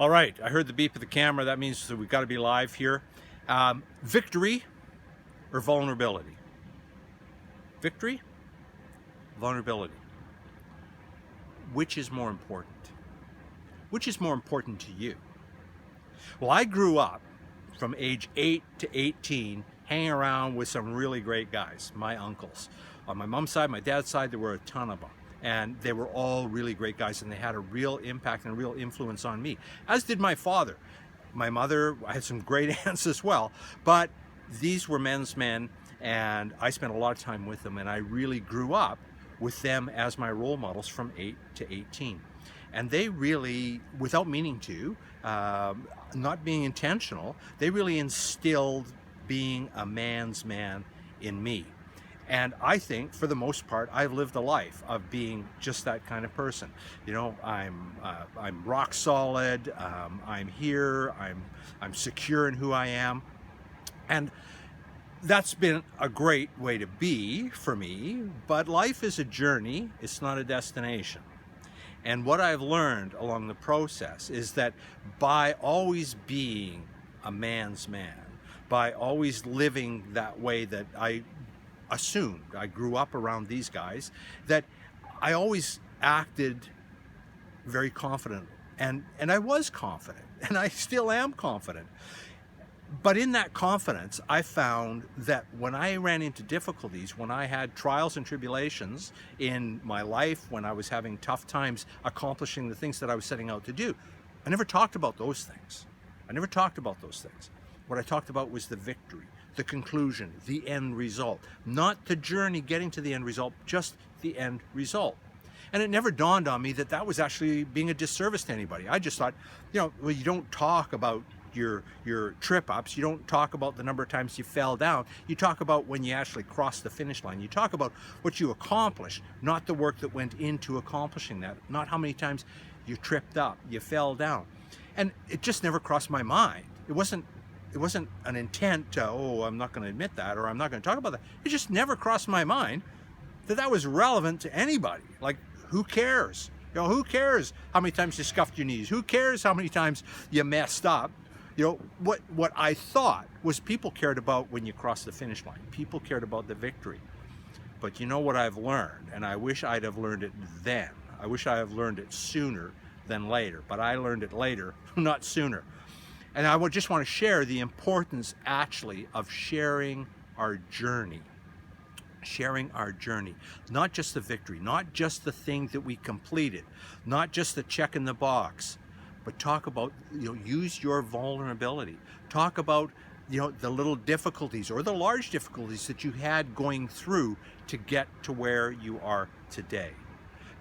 All right, I heard the beep of the camera. That means that we've got to be live here. Victory or vulnerability? Victory? Vulnerability. Which is more important? Which is more important to you? Well, I grew up from age 8 to 18 hanging around with some really great guys, my uncles. On my mom's side, my dad's side, there were a ton of them. And they were all really great guys, and they had a real impact and a real influence on me, as did my father. My mother, I had some great aunts as well, but these were men's men, and I spent a lot of time with them, and I really grew up with them as my role models from 8 to 18. And they really, without meaning to, not being intentional, they really instilled being a man's man in me. And I think, for the most part, I've lived a life of being just that kind of person. You know, I'm rock solid. I'm here. I'm secure in who I am, and that's been a great way to be for me. But life is a journey. It's not a destination. And what I've learned along the process is that by always being a man's man, by always living that way that I assumed, I grew up around these guys, that I always acted very confident, and I was confident, and I still am confident. But in that confidence, I found that when I ran into difficulties, when I had trials and tribulations in my life, when I was having tough times accomplishing the things that I was setting out to do, I never talked about those things. I never talked about those things. What I talked about was the victory, the conclusion, the end result. Not the journey getting to the end result, just the end result. And it never dawned on me that that was actually being a disservice to anybody. I just thought, well, you don't talk about your trip ups. You don't talk about the number of times you fell down. You talk about when you actually crossed the finish line. You talk about what you accomplished, not the work that went into accomplishing that, not how many times you tripped up, you fell down. And it just never crossed my mind. It wasn't an intent to, oh, I'm not going to admit that, or I'm not going to talk about that. It just never crossed my mind that that was relevant to anybody. Like, who cares? You know, who cares how many times you scuffed your knees? Who cares how many times you messed up? You know, what I thought was people cared about when you crossed the finish line. People cared about the victory. But you know what I've learned, and I wish I'd have learned it then. I wish I have learned it sooner than later, but I learned it later, not sooner. And I just want to share the importance, actually, of sharing our journey. Sharing our journey. Not just the victory, not just the thing that we completed, not just the check in the box, but talk about, use your vulnerability. Talk about, the little difficulties or the large difficulties that you had going through to get to where you are today.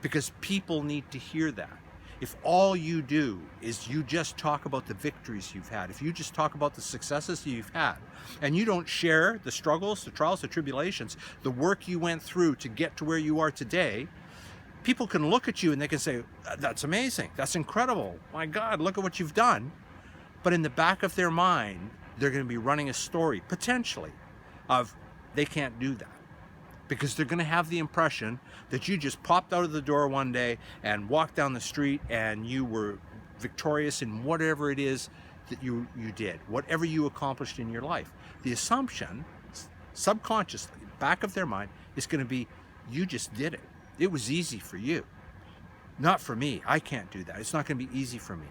Because people need to hear that. If all you do is you just talk about the victories you've had, if you just talk about the successes that you've had, and you don't share the struggles, the trials, the tribulations, the work you went through to get to where you are today, people can look at you and they can say, that's amazing, that's incredible, my God, look at what you've done. But in the back of their mind, they're going to be running a story, potentially, of they can't do that. Because they're going to have the impression that you just popped out of the door one day and walked down the street and you were victorious in whatever it is that you did, whatever you accomplished in your life. The assumption, subconsciously, back of their mind, is going to be, you just did it. It was easy for you. Not for me. I can't do that. It's not going to be easy for me.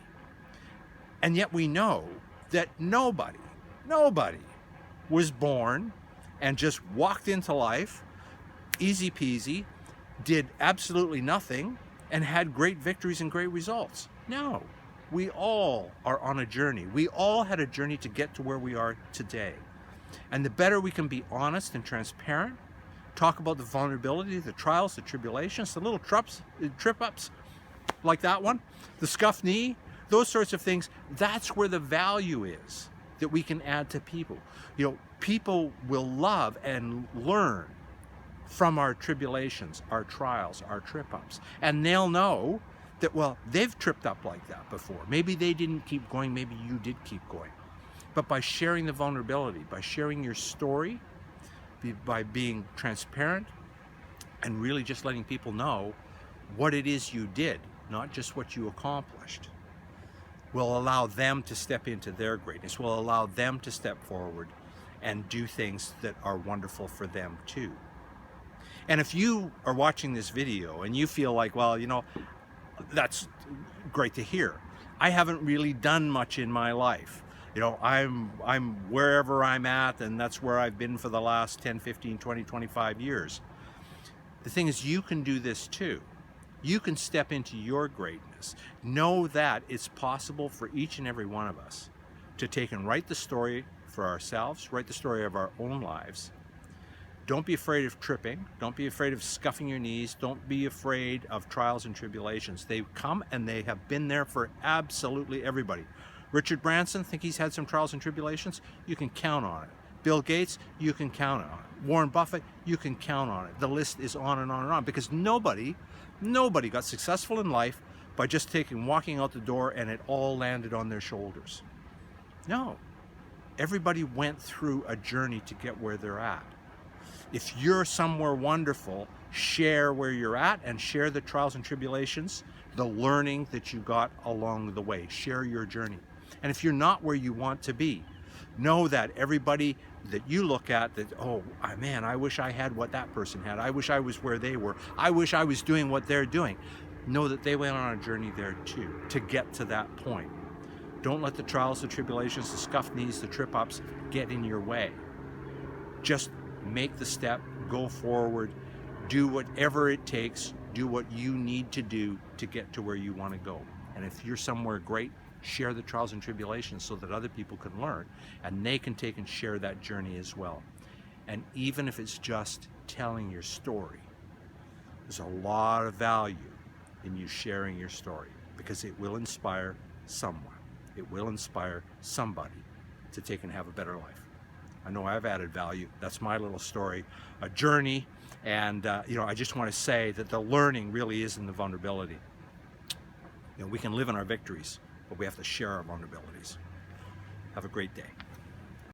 And yet we know that nobody was born and just walked into life easy peasy, did absolutely nothing, and had great victories and great results. No, we all are on a journey. We all had a journey to get to where we are today. And the better we can be honest and transparent, talk about the vulnerability, the trials, the tribulations, the little trip-ups like that one, the scuffed knee, those sorts of things, that's where the value is that we can add to people. People will love and learn from our tribulations, our trials, our trip-ups. And they'll know that, well, they've tripped up like that before. Maybe they didn't keep going, maybe you did keep going. But by sharing the vulnerability, by sharing your story, by being transparent, and really just letting people know what it is you did, not just what you accomplished, will allow them to step into their greatness, will allow them to step forward and do things that are wonderful for them too. And if you are watching this video and you feel like, well, you know, that's great to hear. I haven't really done much in my life. You know, I'm wherever I'm at, and that's where I've been for the last 10, 15, 20, 25 years. The thing is, you can do this too. You can step into your greatness. Know that it's possible for each and every one of us to take and write the story for ourselves, write the story of our own lives. Don't be afraid of tripping. Don't be afraid of scuffing your knees. Don't be afraid of trials and tribulations. They come and they have been there for absolutely everybody. Richard Branson, think he's had some trials and tribulations? You can count on it. Bill Gates, you can count on it. Warren Buffett, you can count on it. The list is on and on and on, because nobody got successful in life by just walking out the door and it all landed on their shoulders. No. Everybody went through a journey to get where they're at. If you're somewhere wonderful, share where you're at and share the trials and tribulations, the learning that you got along the way. Share your journey. And if you're not where you want to be, know that everybody that you look at, that, oh man, I wish I had what that person had. I wish I was where they were. I wish I was doing what they're doing. Know that they went on a journey there too, to get to that point. Don't let the trials, the tribulations, the scuffed knees, the trip ups get in your way. Just make the step, go forward, do whatever it takes, do what you need to do to get to where you want to go. And if you're somewhere great, share the trials and tribulations so that other people can learn and they can take and share that journey as well. And even if it's just telling your story, there's a lot of value in you sharing your story, because it will inspire someone. It will inspire somebody to take and have a better life. I know I've added value. That's my little story, a journey. And you know, I just want to say that the learning really is in the vulnerability. You know, we can live in our victories, but we have to share our vulnerabilities. Have a great day.